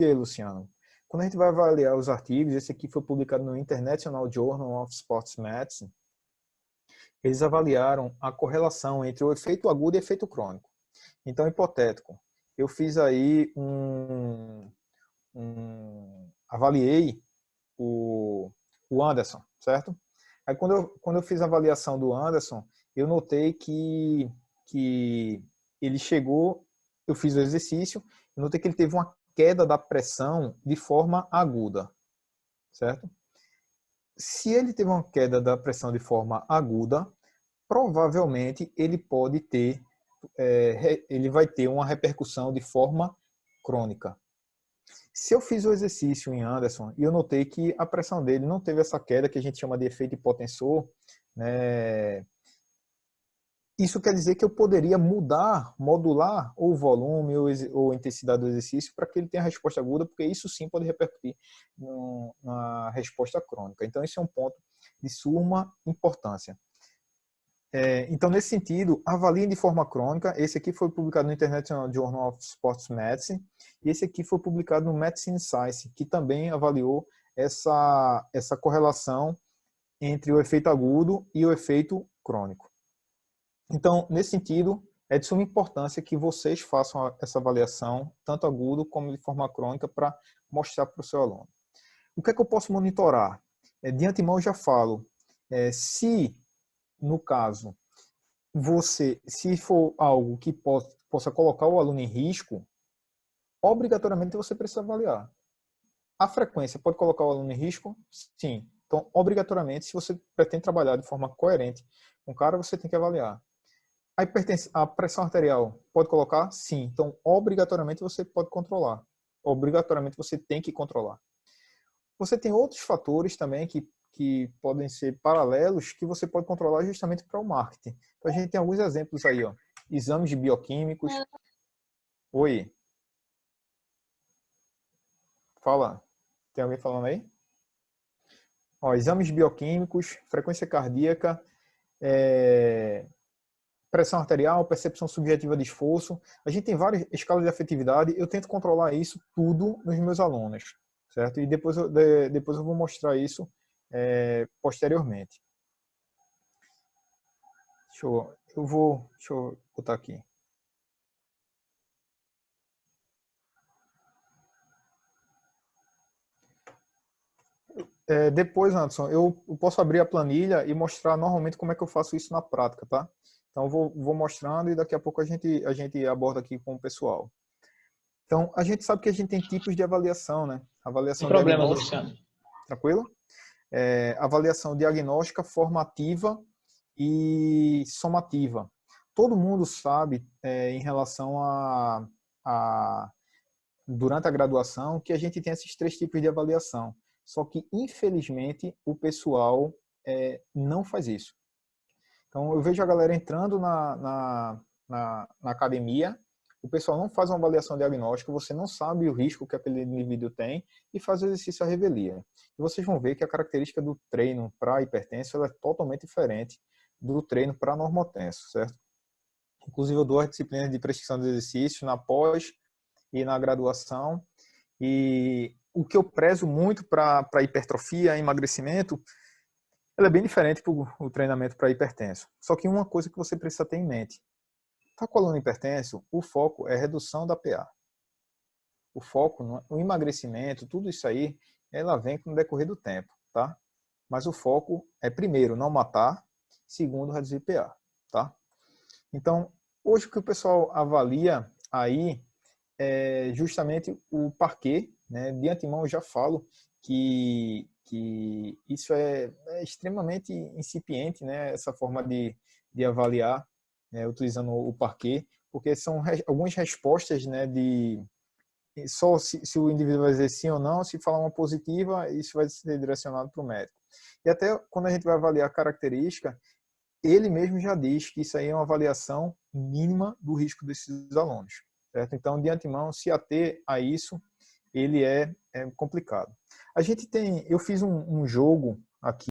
quê, Luciano? Quando a gente vai avaliar os artigos, esse aqui foi publicado no International Journal of Sports Medicine, eles avaliaram a correlação entre o efeito agudo e o efeito crônico. Então, hipotético, eu fiz aí avaliei o Anderson, certo? Aí quando eu fiz a avaliação do Anderson, eu notei que ele chegou, eu fiz o exercício, eu notei que ele teve uma queda da pressão de forma aguda, certo? Se ele teve uma queda da pressão de forma aguda, provavelmente ele pode ter, ele vai ter uma repercussão de forma crônica. Se eu fiz o exercício em Anderson e eu notei que a pressão dele não teve essa queda que a gente chama de efeito hipotensor, né? Isso quer dizer que eu poderia modular o volume ou a intensidade do exercício para que ele tenha resposta aguda, porque isso sim pode repercutir na resposta crônica. Então, esse é um ponto de suma importância. Então, nesse sentido, avaliem de forma crônica. Esse aqui foi publicado no International Journal of Sports Medicine e esse aqui foi publicado no Medicine Science, que também avaliou essa correlação entre o efeito agudo e o efeito crônico. Então, nesse sentido, é de suma importância que vocês façam essa avaliação, tanto agudo como de forma crônica, para mostrar para o seu aluno. O que é que eu posso monitorar? De antemão, eu já falo, se, no caso, se for algo que possa colocar o aluno em risco, obrigatoriamente você precisa avaliar. A frequência pode colocar o aluno em risco? Sim. Então, obrigatoriamente, se você pretende trabalhar de forma coerente com o cara, você tem que avaliar. A pressão arterial pode colocar? Sim. Então, obrigatoriamente você pode controlar. Obrigatoriamente você tem que controlar. Você tem outros fatores também que podem ser paralelos que você pode controlar justamente para o marketing. Então, a gente tem alguns exemplos aí, ó. Exames de bioquímicos. Oi. Fala. Tem alguém falando aí? Ó, exames bioquímicos, frequência cardíaca, pressão arterial, percepção subjetiva de esforço. A gente tem várias escalas de afetividade. Eu tento controlar isso tudo nos meus alunos, certo? E depois eu vou mostrar isso posteriormente. Deixa eu botar aqui. Depois, Anderson, eu posso abrir a planilha e mostrar normalmente como é que eu faço isso na prática, tá? Então, eu vou mostrando e daqui a pouco a gente aborda aqui com o pessoal. Então, a gente sabe que a gente tem tipos de avaliação, né? Sem Avaliação problemas, diagnóstica. Luciano. Tranquilo? Avaliação diagnóstica, formativa e somativa. Todo mundo sabe, em relação durante a graduação, que a gente tem esses 3 tipos de avaliação. Só que, infelizmente, o pessoal não faz isso. Então, eu vejo a galera entrando na academia, o pessoal não faz uma avaliação diagnóstica, você não sabe o risco que aquele indivíduo tem e faz o exercício à revelia. E vocês vão ver que a característica do treino para hipertenso ela é totalmente diferente do treino para normotenso, certo? Inclusive, eu dou as disciplinas de prescrição de exercício na pós e na graduação. E o que eu prezo muito para hipertrofia, emagrecimento, ela é bem diferente para o treinamento para hipertenso. Só que uma coisa que você precisa ter em mente. Está com aluno hipertenso, o foco é redução da PA. O foco, o emagrecimento, tudo isso aí, ela vem com o decorrer do tempo, tá? Mas o foco é, primeiro, não matar, segundo, reduzir PA, tá? Então, hoje o que o pessoal avalia aí é justamente o parquet, né? De antemão eu já falo que isso é extremamente incipiente, né? Essa forma de avaliar, né? Utilizando o parquet, porque são algumas respostas, né? Só se o indivíduo vai dizer sim ou não, se falar uma positiva, isso vai ser direcionado para o médico. E até quando a gente vai avaliar a característica, ele mesmo já diz que isso aí é uma avaliação mínima do risco desses alunos. Certo? Então, de antemão, se ater a isso, ele é complicado. Eu fiz um jogo aqui